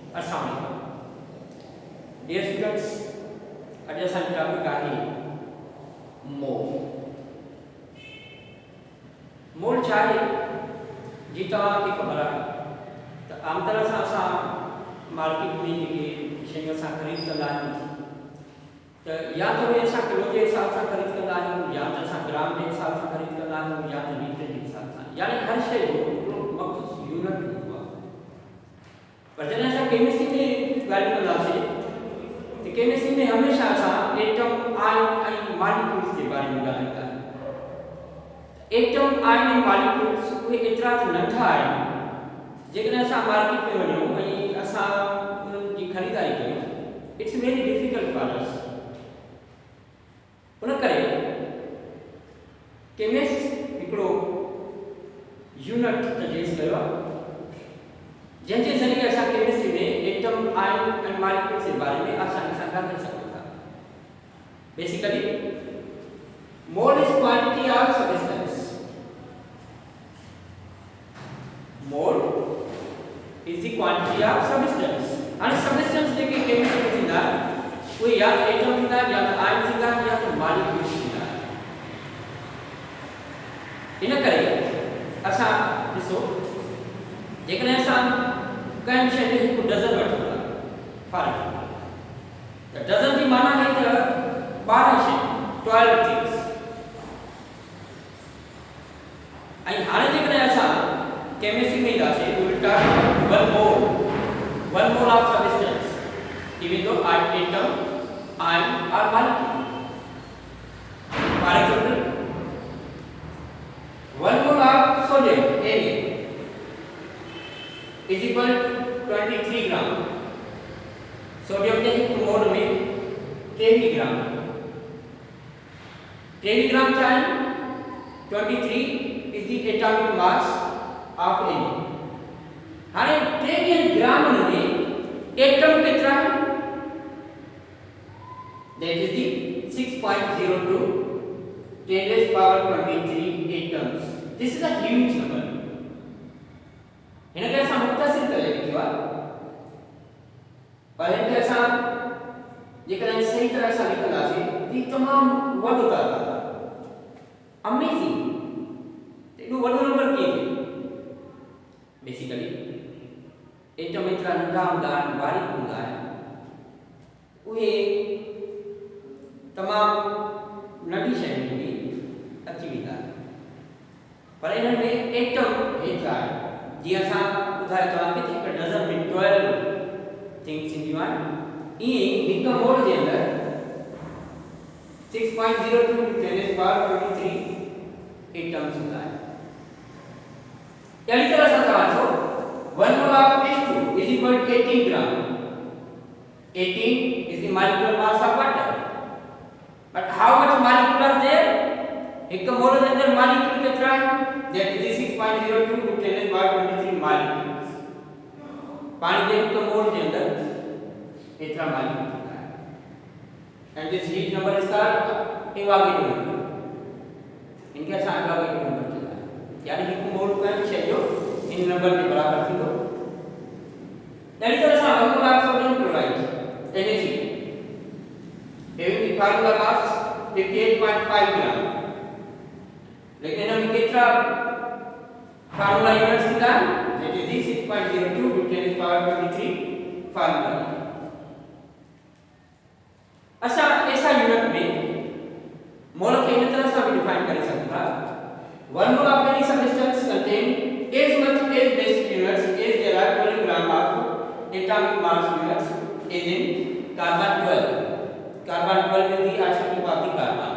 Assalamualaikum. Dear students, ada satu topik आहे मोल. मोल छा आहे जी तव्हांखे ख़बर आहे त आम तरह सां असां मार्केट में जेके शयूं असां ख़रीद कंदा आहियूं त या त उहे असां किलो जे हिसाब सां ख़रीद कंदा आहियूं या त असां ग्राम जे हिसाब सां ख़रीद कंदा आहियूं या त लीटर जे हिसाब सां, यानी हर शइ जो हिकिड़ो मख़सूस यूनिट हूंदो आहे. पर जॾहिं असां केमिस्ट्री में ॻाल्हि कंदासीं त केमिस्ट्री में हमेशह असां एटम आयन ऐं मॉलिक्यूल्स जे बारे में ॻाल्हाईंदा आहियूं. एटम आयन ऐं मॉलिक्यूल्स उहे एतिरा त नंढा आहिनि जेकॾहिं असां मार्केट में वञूं ऐं असां उन्हनि जी ख़रीदारी कयूं, it's very difficult for us. उन करे केमिस्ट हिकिड़ो यूनिट तजवीज़ कयो आहे जंहिंजे ज़रिए असां केमिस्ट्री में एटम आयन ऐं मॉलिक्यूल्स जे बारे में आसानी सां ॻाल्हाए सघूं था. Basically mole is quantity of substance. Mole is the quantity of substance. हाणे सब्सटेंस जेके केमिस्ट्री में थींदा उहे या त एटम थींदा या त आयन थींदा या त मॉलिक्यूल्स थींदा. इन करे असां ॾिसो जेकॾहिं असां कंहिं शइ जो हिकु डज़न वठूं था फॉर त डज़न जी माना आहे त 12 शयूं, 12 थिंग्स. ऐं हाणे जेकॾहिं असां केमिस्ट्री में ईंदासीं we will talk about one mole of substance even though atom ion और molecule. For example one mole of sodium Na is equal to 23 gram. Sodium के एक मोल में 23 ग्राम. 23 ग्राम क्या है? 23 is the atomic mass of Na. हाने 23 ग्राम में atom कितना है? That is the 6.02 10 raised power 23 atoms. This is a huge number. हिनखे असां मुख़्तसिर करे लिखियो आहे, पर हिनखे असां जेकॾहिं सही तरह सां लिखंदासीं त तमामु वॾो तइदादु आहे. अमेज़िंग. एॾो वॾो नंबर कीअं थियो? बेसिकली एटम एतिरा नंढा हूंदा आहिनि, बारीक हूंदा आहिनि, उहे तमामु नंढी शयुनि में बि अची वेंदा आहिनि. पर इन्हनि में एटम हेतिरा आहे. जीअं असां ॿुधायो तव्हांखे त हिकु डज़न में 12 थिंग्स ईंदियूं आहिनि, ईअं हिकु मोल जे अंदरि 6.02 10 पावर 23 एटम्स हूंदा आहिनि. अहिड़ी तरह सां तव्हां ॾिसो 1 mole of H2 is equal to 18 gram. 18 is the molecular mass of water. But how much molecule are there? हिकु मोल जे अंदरि मॉलिक्यूल केतिरा आहिनि? That is 6.02 to 10 power 23 molecules. पानी के एक मोल के अंदर इतना मॉलिक्यूल होता है. And this huge number is called Avogadro number. इनके साथ एवोगाड्रो नंबर चलता है. यानी एक मोल का विषय जो इन नंबर के बराबर थी तो. इसी तरह से हम लोग sodium chloride NaC having the formula mass 58.5 ग्राम. लेकिन हम कितना फार्मूला यूनिट्स निकाल, that is 6.02 to 10 power 23 formula. अच्छा, ऐसा यूनिट में मोल के इन तरह से भी डिफाइन कर सकता. 1 mole of any substance contain as much as basic units as there are 12 gram of atomic mass units as in carbon 12. Carbon 12 में दी आशा की बात कार्बन,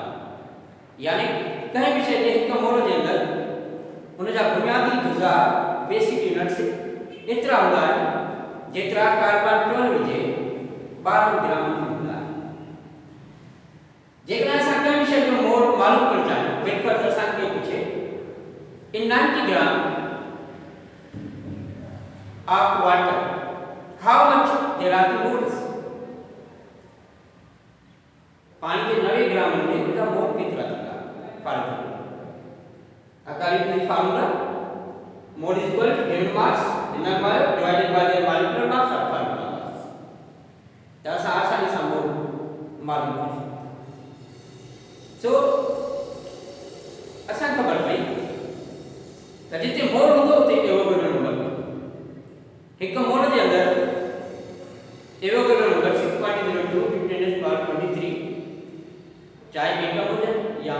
यानी कहीं भी शइ हिकु मोल जे अंदरि उनजा बुनियादी जुज़ा बेसिक यूनिट्स एतिरा हूंदा आहिनि जेतिरा कार्बन 12 जे 12 ग्राम हूंदा आहिनि. जेकॾहिं असां कंहिं शइ जो मोल मालूम करणु चाहियूं, बिल्कुलु असांखे पुछे in 90 gram of water how much there are the moles. पानी के 90 ग्राम में उनका मोल कितना था? According to the formula, mole is equal to unit mass divided by the molecular mass of formula. अंदर एवोगेड्रो नंबर 6.02 × 10⁻23 चाहे एटम हो जाए या